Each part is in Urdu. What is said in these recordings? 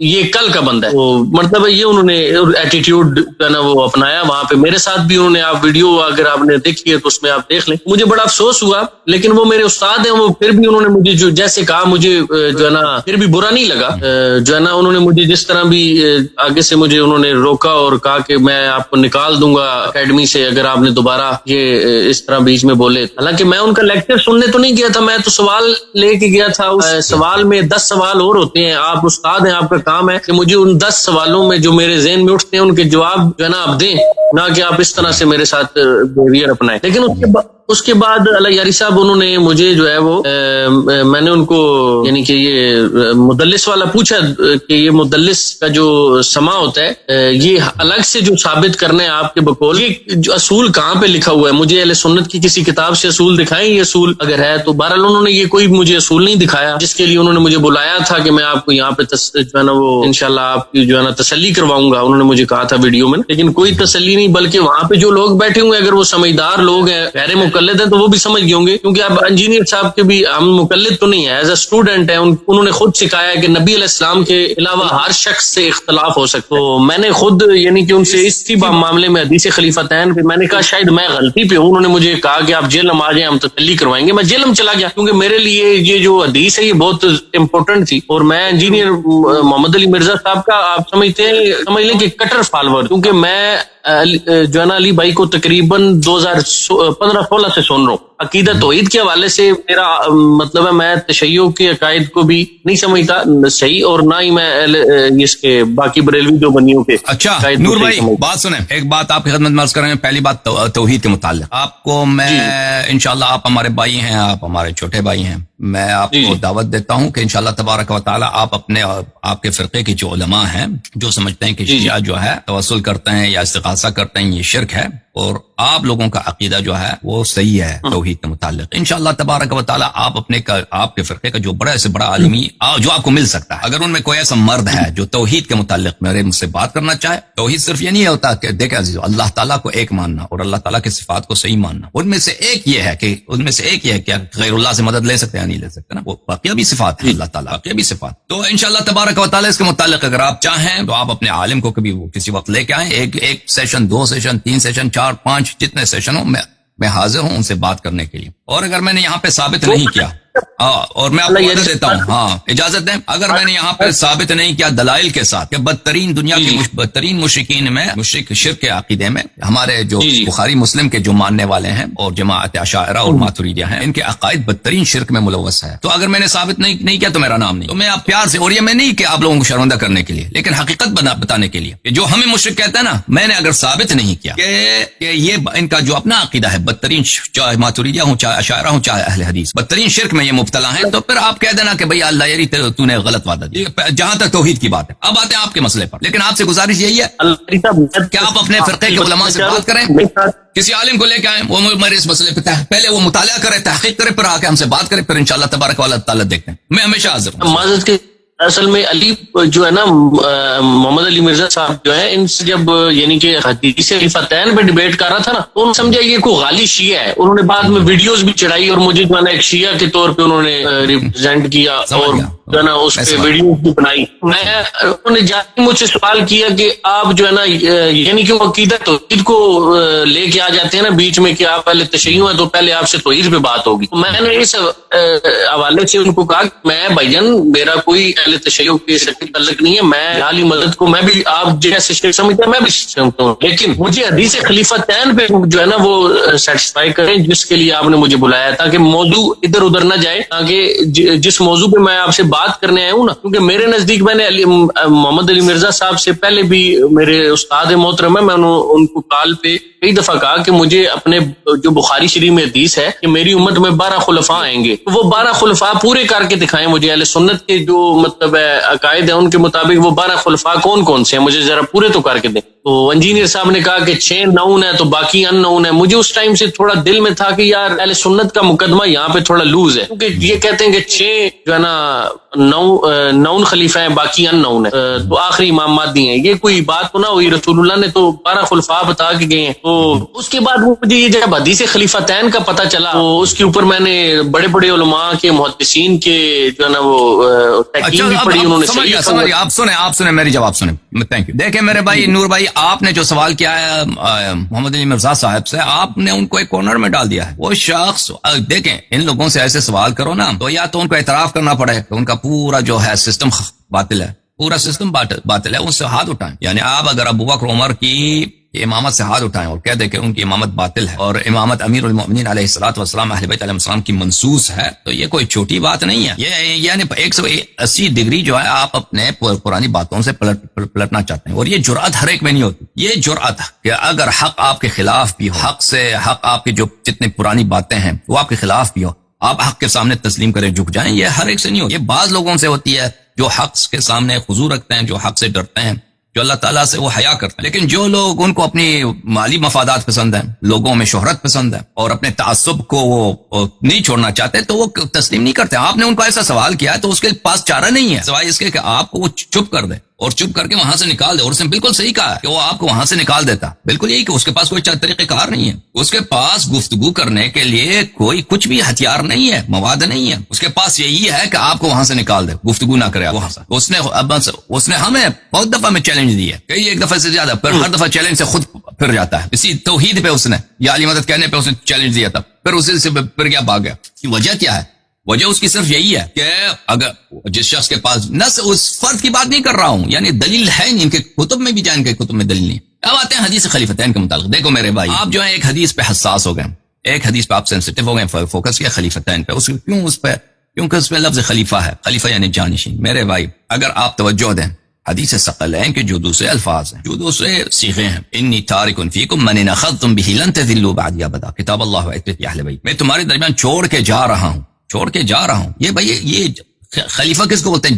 یہ کل کا بندہ ہے. مطلب یہ انہوں نے ایٹیٹیوڈ جو ہے نا وہ اپنایا وہاں پہ. میرے ساتھ بھی انہوں نے, آپ ویڈیو اگر آپ نے دیکھی ہے تو اس میں آپ دیکھ لیں. مجھے بڑا افسوس ہوا, لیکن وہ میرے استاد ہیں, وہ پھر بھی انہوں نے مجھے جو جیسے کہا مجھے جو ہے نا پھر بھی برا نہیں لگا. جو ہے نا انہوں نے مجھے جس طرح بھی آگے سے مجھے انہوں نے روکا اور کہا کہ میں آپ کو نکال دوں گا اکیڈمی سے اگر آپ نے دوبارہ یہ اس طرح بیچ میں بولے. حالانکہ میں ان کا لیکچر سننے تو نہیں گیا تھا, میں تو سوال لے کے گیا تھا. اس سوال میں 10 سوال اور ہوتے ہیں. آپ استاد ہیں, آپ کا کام ہے کہ مجھے ان 10 سوالوں میں جو میرے ذہن میں اٹھتے ہیں ان کے جواب جو ہے نا آپ دیں, نہ کہ آپ اس طرح سے میرے ساتھ بہیویئر اپنائیں. لیکن اس کے بعد اللہ یاری صاحب انہوں نے مجھے جو ہے وہ میں نے ان کو یعنی کہ یہ مدلس والا پوچھا کہ یہ مدلس کا جو سما ہوتا ہے یہ الگ سے جو ثابت کرنا ہے آپ کے بقول, یہ جو اصول کہاں پہ لکھا ہوا ہے؟ مجھے اہل سنت کی کسی کتاب سے اصول دکھائیں یہ اصول اگر ہے تو. بہرحال انہوں نے یہ کوئی مجھے اصول نہیں دکھایا, جس کے لیے انہوں نے مجھے بلایا تھا کہ میں آپ کو یہاں پہ جو ہے نا وہ انشاءاللہ آپ کی جو ہے نا تسلی کرواؤں گا. انہوں نے مجھے کہا تھا ویڈیو میں, لیکن کوئی تسلی نہیں, بلکہ وہاں پہ جو لوگ بیٹھے ہوئے اگر وہ سمجھدار لوگ ہیں, غیر مقلد ہیں, تو وہ بھی سمجھ گئے ہوں گے. کیونکہ اب انجینئر صاحب کے بھی ہم مقلد تو نہیں ہے, ایز اے اسٹوڈنٹ ہے. انہوں نے خود سکھایا کہ نبی علیہ السلام کے علاوہ ہر شخص سے اختلاف ہو سکتا ہے. تو میں نے خود یعنی کہ ان سے اسی معاملے میں حدیث خلیفتین پہ میں نے کہا شاید میں غلطی پہ ہوں. انہوں نے مجھے کہا کہ آپ جیلم آ جائیں, ہم تسلی کروائیں گے. میں جیلم چلا گیا کیونکہ میرے لیے یہ جو حدیث ہے یہ بہت امپورٹنٹ تھی. اور میں انجینئر محمد علی مرزا صاحب کا آپ سمجھ لیں کہ کٹر فالوور, کیونکہ میں جو ہے نا علی بھائی کو تقریباً 2015-16 سے سن رہا ہوں. عقیدہ توحید کے حوالے سے میرا مطلب ہے میں تشیع کے عقائد کو بھی نہیں سمجھتا صحیح, اور نہ ہی میں اس کے باقی بریلوی جو بنیوں کے. اچھا نور بھائی بات سنیں, ایک بات آپ کی خدمت میں عرض کریں. پہلی بات توحید کے متعلق آپ کو میں انشاءاللہ, آپ ہمارے بھائی ہیں, آپ ہمارے چھوٹے بھائی ہیں, میں آپ کو دعوت دیتا ہوں کہ انشاءاللہ تبارک و تعالی آپ کے فرقے کے جو علماء ہیں جو سمجھتے ہیں کہ شیعہ جو ہے توسل کرتے ہیں یا استغاثہ کرتے ہیں یہ شرک ہے, اور آپ لوگوں کا عقیدہ جو ہے وہ صحیح ہے توحید کے متعلق. انشاءاللہ تبارک و تعالی آپ کے فرقے کا جو بڑا سے بڑا عالمی جو آپ کو مل سکتا ہے, اگر ان میں کوئی ایسا مرد ہے جو توحید کے متعلق مجھ سے بات کرنا چاہے. توحید صرف یہ نہیں ہوتا کہ دیکھیں عزیزو, اللہ تعالیٰ کو ایک ماننا اور اللہ تعالیٰ کے صفات کو صحیح ماننا. ان میں سے ایک یہ ہے کہ غیر اللہ سے مدد لے سکتے ہیں نہیں لے سکتے نا, وہ باقیہ بھی صفات ہے اللہ تعالیٰ باقیہ بھی صفات. تو انشاءاللہ تبارک و تعالی اس کے متعلق اگر آپ چاہیں تو آپ اپنے عالم کو کبھی کسی وقت لے کے آئیں, ایک سیشن, 2 سیشن, 3 سیشن, 4, 5 جتنے سیشن ہوں میں حاضر ہوں ان سے بات کرنے کے لیے. اور اگر میں نے یہاں پہ ثابت نہیں کیا, اور میں آپ کو وعدہ دیتا ہوں, ہاں اجازت دیں, اگر میں نے یہاں پہ ثابت نہیں کیا دلائل کے ساتھ کہ بدترین دنیا کے بدترین مشرکین میں, مشرک شرک کے عقیدے میں ہمارے جو بخاری مسلم کے جو ماننے والے ہیں اور جماعت اشاعرہ اور ماتریدیہ ہیں, ان کے عقائد بدترین شرک میں ملوث ہے. تو اگر میں نے ثابت نہیں کیا تو میرا نام نہیں. تو میں آپ پیار سے, اور یہ میں نہیں کہ آپ لوگوں کو شرمندہ کرنے کے لیے, لیکن حقیقت بتانے کے لیے کہ جو ہمیں مشرک کہتا ہے نا, میں نے اگر ثابت نہیں کیا کہ یہ ان کا جو اپنا عقیدہ ہے بدترین, چاہے ماتریدیہ ہوں, چاہے اشاعرہ ہوں, چاہے اہل حدیث, بدترین شرک میں یہ مبتلا ہیں, تو پھر آپ کہہ دینا کہ بھئی اللہ یاری تو نے غلط وعدہ دیا. جہاں تک توحید کی بات ہے, اب آتے ہیں آپ کے مسئلے پر. لیکن آپ سے گزارش یہی ہے کہ آپ اپنے فرقے کے علماء سے بات کریں, کسی عالم کو لے کے آئیں, وہ میرے اس مسئلے پہ پہلے وہ مطالعہ کرے, تحقیق کرے, پھر آ کے ہم سے بات کرے, پھر انشاءاللہ تبارک و تعالی دیکھتے ہیں. میں ہمیشہ حاضر ہوں. اصل میں علی جو ہے نا محمد علی مرزا صاحب جو ہے, ان سے جب یعنی کہ حدیث خلیفتین پہ ڈیبیٹ کر رہا تھا نا, تو انہوں نے سمجھا یہ کوئی غالی شیعہ ہے. انہوں نے بعد میں ویڈیوز بھی چڑھائی اور مجھے جو ہے نا ایک شیعہ کے طور پہ انہوں نے ریپرزینٹ کیا اور جو ہے نا اس پہ ویڈیوز بھی بنائی. انہوں نے جا کے مجھ سے سوال کیا کہ آپ جو ہے نا یعنی کہ عقیدہ توحید کو لے کے آ جاتے ہیں نا بیچ میں کہ آپ پہلے تشیع ہیں تو پہلے آپ سے توحید پہ بات ہوگی. میں نے اس حوالے سے ان کو کہا کہ میں بھائی جان میرا کوئی تشیع کے تعلق نہیں ہے, میں عالی مدد کو میں بھی آپ جیسے شیخ سمجھتے ہیں میں بھی سمجھتا ہوں, لیکن مجھے حدیث خلیفتین پہ جو ہے نا وہ سیٹسفائی کریں جس کے لیے آپ نے مجھے بلایا, تاکہ موضوع ادھر ادھر نہ جائے, تاکہ جس موضوع پہ میں آپ سے بات کرنے آیا ہوں نا, کیونکہ میرے نزدیک میں نے محمد علی مرزا صاحب سے پہلے بھی میرے استاد محترم ہے, میں ان کو کال پہ کئی دفعہ کہا کہ مجھے اپنے جو بخاری شریف میں حدیث ہے کہ میری امت میں 12 خلفاء آئیں گے, وہ 12 خلفاء پورے کر کے دکھائیں مجھے. اہل سنت کے جو مطلب عقائد ہیں ان کے مطابق وہ 12 خلفاء کون سے ہیں, مجھے ذرا پورے تو کر کے دیں. تو انجینئر صاحب نے کہا کہ 6 نون ہے تو باقی ان نون ہے. مجھے اس ٹائم سے تھوڑا دل میں تھا کہ یار اہل سنت کا مقدمہ یہاں پہ تھوڑا لوز ہے, کیونکہ یہ کہتے ہیں کہ 6 جو ہے نا نون خلیفہ ہیں باقی ان نون ہے, تو آخری امام مہدی ہیں. یہ کوئی بات تو نہ ہوئی, رسول اللہ نے تو 12 خلفاء بتا کے گئے ہیں. تو اس کے بعد مجھے یہ جب حدیث خلیفتین کا پتہ چلا تو اس کے اوپر میں نے بڑے بڑے علماء کے محدثین کے جو ہے نا وہ تحقیق بھی پڑھی انہوں نے صحیح سمجھ آپ سنیں میری جواب سنیں. Thank you. دیکھیں میرے بھائی نور بھائی، آپ نے جو سوال کیا ہے محمد علی مرزا صاحب سے، آپ نے ان کو ایک کارنر میں ڈال دیا ہے. وہ شخص دیکھیں ان لوگوں سے ایسے سوال کرو نا تو یا تو ان کو اعتراف کرنا پڑے کہ ان کا پورا جو ہے سسٹم باطل ہے، پورا سسٹم باطل ہے، ان سے ہاتھ اٹھائیں. یعنی آپ اگر ابو بکر عمر کی امامت سے ہاتھ اٹھائیں اور کہہ دیں کہ ان کی امامت باطل ہے اور امامت امیر المؤمنین علیہ الصلوۃ والسلام اہل بیت علیہ السلام کی منسوس ہے، تو یہ کوئی چھوٹی بات نہیں ہے. یہ یعنی 180 ڈگری جو ہے آپ اپنے پرانی باتوں سے پلٹنا چاہتے ہیں، اور یہ جرأت ہر ایک میں نہیں ہوتی. یہ جرأت کہ اگر حق آپ کے خلاف بھی ہو، حق آپ کی جو جتنی پرانی باتیں ہیں وہ آپ کے خلاف بھی ہو، آپ حق کے سامنے تسلیم کریں، جھک جائیں، یہ ہر ایک سے نہیں ہوتی. یہ بعض لوگوں سے ہوتی ہے جو حق کے سامنے خضوع رکھتے ہیں، جو حق سے ڈرتے ہیں، جو اللہ تعالیٰ سے وہ حیا کرتے ہیں. لیکن جو لوگ ان کو اپنی مالی مفادات پسند ہیں، لوگوں میں شہرت پسند ہے اور اپنے تعصب کو وہ نہیں چھوڑنا چاہتے، تو وہ تسلیم نہیں کرتے. آپ نے ان کو ایسا سوال کیا ہے تو اس کے پاس چارہ نہیں ہے سوائے اس کے کہ آپ کو وہ چپ کر دے اور چپ کر کے وہاں سے نکال دے. اور اس نے بالکل صحیح کہا کہ وہ آپ کو وہاں سے نکال دیتا، بالکل یہی کہ اس کے پاس کوئی طریقہ کار نہیں ہے. اس کے پاس گفتگو کرنے کے لیے کوئی کچھ بھی ہتھیار نہیں ہے، مواد نہیں ہے. اس کے پاس یہی ہے کہ آپ کو وہاں سے نکال دے، گفتگو نہ کرے وہاں سے. اس نے ہمیں بہت دفعہ میں چیلنج دی ہے، کئی ایک دفعہ سے زیادہ، پر ہر دفعہ چیلنج سے خود پھر جاتا ہے. اسی توحید پہ اس نے یا علی مدد کہنے پہ اس نے چیلنج دیا تھا، پھر اسی سے پھر کیا بھاگ گیا. وجہ کیا ہے؟ وجہ اس کی صرف یہی ہے کہ اگر جس شخص کے پاس نہ اس فرد کی بات نہیں کر رہا ہوں، یعنی دلیل ہے نہیں، ان کے کتب میں بھی جائیں، ان کے کتب میں دلیل نہیں. اب آتے ہیں حدیث خلیفتین کے متعلق. دیکھو میرے بھائی، آپ جو ہے ایک حدیث پہ حساس ہو گئے، ایک حدیث پہ آپ سینسٹیو ہو گئے، فوکس کیا خلیفتین پہ. کیونکہ اس پہ لفظ خلیفہ ہے، خلیفہ یعنی جانشین. میرے بھائی اگر آپ توجہ دیں، حدیث ثقلین کے جو دوسرے الفاظ ہیں، جو دوسرے صیغے ہیں، انی تارک فیکم من اخذتم به لن تذلوا بعد ابدا، کتاب اللہ و عترتی اہل بیت، میں تمہارے درمیان چھوڑ کے جا رہا ہوں. یہ بھائی یہ خلیفہ کس کو بولتے ہیں؟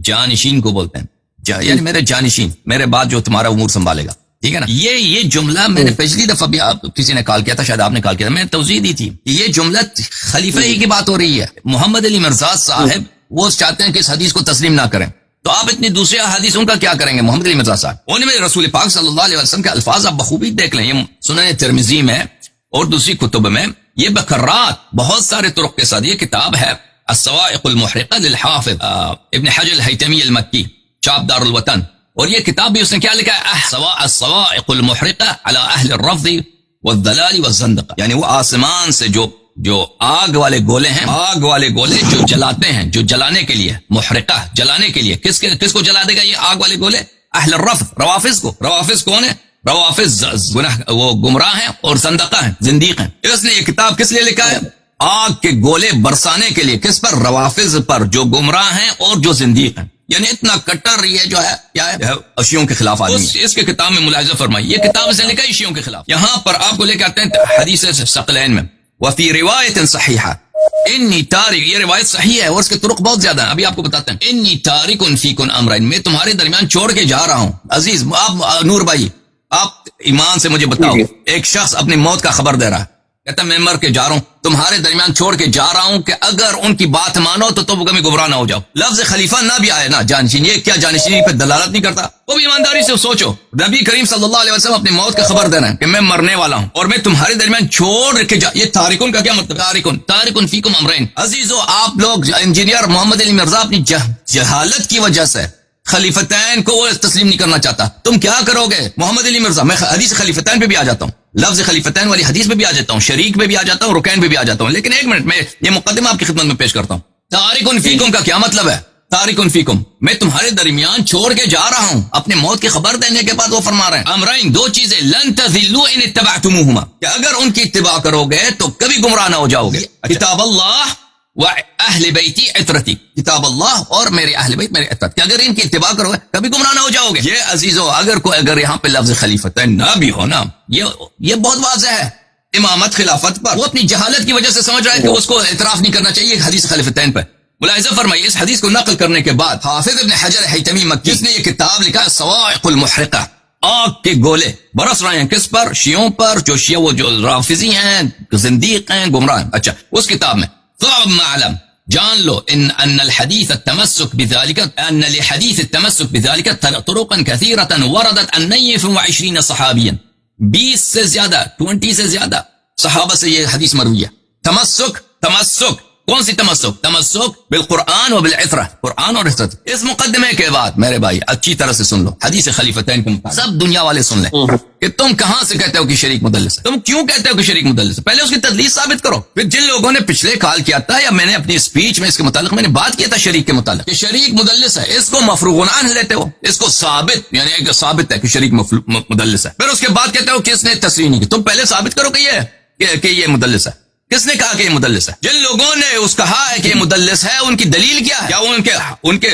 جانشین کو بولتے ہیں، یعنی میرے جانشین، میرے بعد جو تمہارا امور سنبھالے گا. ٹھیک ہے نا. یہ جملہ میں نے پچھلی دفعہ بھی کسی نے کال کیا تھا، شاید آپ نے کال کیا تھا، میں نے توضیح دی تھی. یہ جملہ خلیفہ ہی کی بات ہو رہی ہے. محمد علی مرزا صاحب وہ چاہتے ہیں کہ اس حدیث کو تسلیم نہ کریں، تو آپ اتنی دوسری حدیث ان کا کیا کریں گے؟ محمد علی مرزا صاحب ان میں رسول پاک صلی اللہ علیہ وسلم کے الفاظ آپ بخوبی دیکھ لیں. یہ سنن ترمذی میں اور دوسری کتب میں یہ بکرات بہت سارے طرق کے ساتھ، یہ کتاب ہے الصواعق المحرقہ للحافظ ابن حجر الہیتمی المکی، چاپ دار الوطن. اور یہ کتاب بھی اس نے کیا لکھا ہے؟ الصواعق المحرقہ علی اہل الرفض والضلال والزندقہ، یعنی وہ آسمان سے جو آگ والے گولے ہیں، آگ والے گولے جو جلاتے ہیں، جو جلانے کے لیے، محرقہ جلانے کے لیے، کس کو جلا دے گا یہ آگ والے گولے؟ اہل الرفض، روافض کو. روافض کون ہے؟ روافض وہ گمراہ ہیں اور زندقہ ہیں، زندیق ہیں. اس نے یہ کتاب کس لیے لکھا ہے؟ آگ کے گولے برسانے کے لیے. کس پر؟ روافض پر، جو گمراہ ہیں اور جو زندیق ہیں. یعنی اتنا کٹر یہ جو ہے کیا ہے؟ شیعوں کے خلاف آدمی. اس کے کتاب میں ملاحظہ فرمائیے، یہ کتاب سے لکھا ہے شیعوں کے خلاف. یہاں پر آپ کو لے کے آتے ہیں حدیث ثقلین میں، وفی روایت صحیحہ انی تارک، یہ روایت صحیح ہے اور اس کے طرق بہت زیادہ ہیں، ابھی آپ کو بتاتے ہیں. انی تارک فیکم امرین، میں تمہارے درمیان چھوڑ کے جا رہا ہوں. عزیز آپ نور بھائی، آپ ایمان سے مجھے بتاؤ، ایک شخص اپنی موت کا خبر دے رہا ہے، کہتا میں مر کے جا رہا ہوں، تمہارے درمیان چھوڑ کے جا رہا ہوں کہ اگر ان کی بات مانو تو تم کبھی گمراہ نہ ہو جاؤ. لفظ خلیفہ نہ بھی آئے نا، جانشین، یہ کیا جانشینی پہ دلالت نہیں کرتا؟ وہ بھی ایمانداری سے سوچو، نبی کریم صلی اللہ علیہ وسلم اپنی موت کا خبر دے رہے ہیں کہ میں مرنے والا ہوں اور میں تمہارے درمیان چھوڑ کے جا. یہ تارکن کا کیا مطلب؟ تارکن فیکم امرین. عزیزو آپ لوگ، انجینئر محمد علی مرزا اپنی جہالت کی وجہ سے خلیفتین کو وہ تسلیم نہیں کرنا چاہتا. تم کیا کرو گے؟ محمد علی مرزا، میں حدیث خلیفتین پہ بھی آ جاتا ہوں، لفظ خلیفتین والی حدیث پہ بھی آ جاتا ہوں، شریک پہ بھی آ جاتا ہوں، رکین پہ بھی آ جاتا ہوں. لیکن ایک منٹ میں یہ مقدمہ آپ کی خدمت میں پیش کرتا ہوں. تارکن فیکم کا کیا مطلب ہے؟ تارکن فیکم، میں تمہارے درمیان چھوڑ کے جا رہا ہوں. اپنے موت کی خبر دینے کے بعد وہ فرما رہے ہیں امرین، دو چیزیں، لن تذلوا ان اتبعتموہما، کہ اگر ان کی اتباع کرو گے تو کبھی گمراہ نہ ہو جاؤ گے. کتاب اللہ و اہل بیتی عترتی، کتاب اللہ اور میرے اہل بیت میرے عترت، کہ اگر ان کی اتباع کرو گے کبھی گمراہ نہ ہو جاؤ گے. یہ عزیزو اگر یہاں پہ لفظ خلیفتین نہ بھی ہو نا، یہ بہت واضح ہے. امامت خلافت پر وہ اپنی جہالت کی وجہ سے سمجھ رہا ہے کہ اس کو اعتراف نہیں کرنا چاہیے حدیث خلیفتین پہ. ملاحظہ فرمائیے، اس حدیث کو نقل کرنے کے بعد حافظ ابن حجر الہیتمی مکی، جس نے یہ کتاب لکھا ہے الصواعق المحرقہ، آگ کے گولے برس رہے ہیں کس پر؟ شیعوں پر، جو شیعہ وہ جو رافضی ہیں، زندیق ہیں، گمراہ ہیں. اچھا، اس کتاب میں ثم معلم، جان لو ان الحديث التمسك بذلك، ان لحديث التمسك بذلك طرقا كثيرة وردت عن 20 صحابيا، 20 سے زیادہ، 20 سے زیادہ صحابہ سے یہ حدیث مروی ہے. تمسک کون سی تمسک؟ تمسک بالقرآن و بالعطرہ، قرآن اور عطرت۔ اس مقدمے کے بعد میرے بھائی اچھی طرح سے سن لو حدیث خلیفتین کے مطابق، سب دنیا والے سن لیں کہ تم کہاں سے کہتے ہو کہ شریک مدلس ہے، تم کیوں کہتے ہو کہ شریک مدلس ہے، پہلے اس کی تدلیس ثابت کرو۔ پھر جن لوگوں نے پچھلے کال کیا تھا یا میں نے اپنی اسپیچ میں اس کے متعلق میں نے بات کیا تھا شریک کے متعلق کہ شریک مدلس ہے، اس کو مفروغ عنہ لیتے ہو، اس کو ثابت یعنی ایک ثابت ہے کہ شریک مدلس ہے، پھر اس کے بعد کہتے ہو کس نے تصریح نہیں کی، تم پہلے ثابت کرو کہ یہ مدلس ہے۔ کس نے کہا کہ یہ مدلس ہے؟ جن لوگوں نے اس کہا ہے کہ یہ مدلس ہے ان کی دلیل کیا ہے؟ کیا ان کے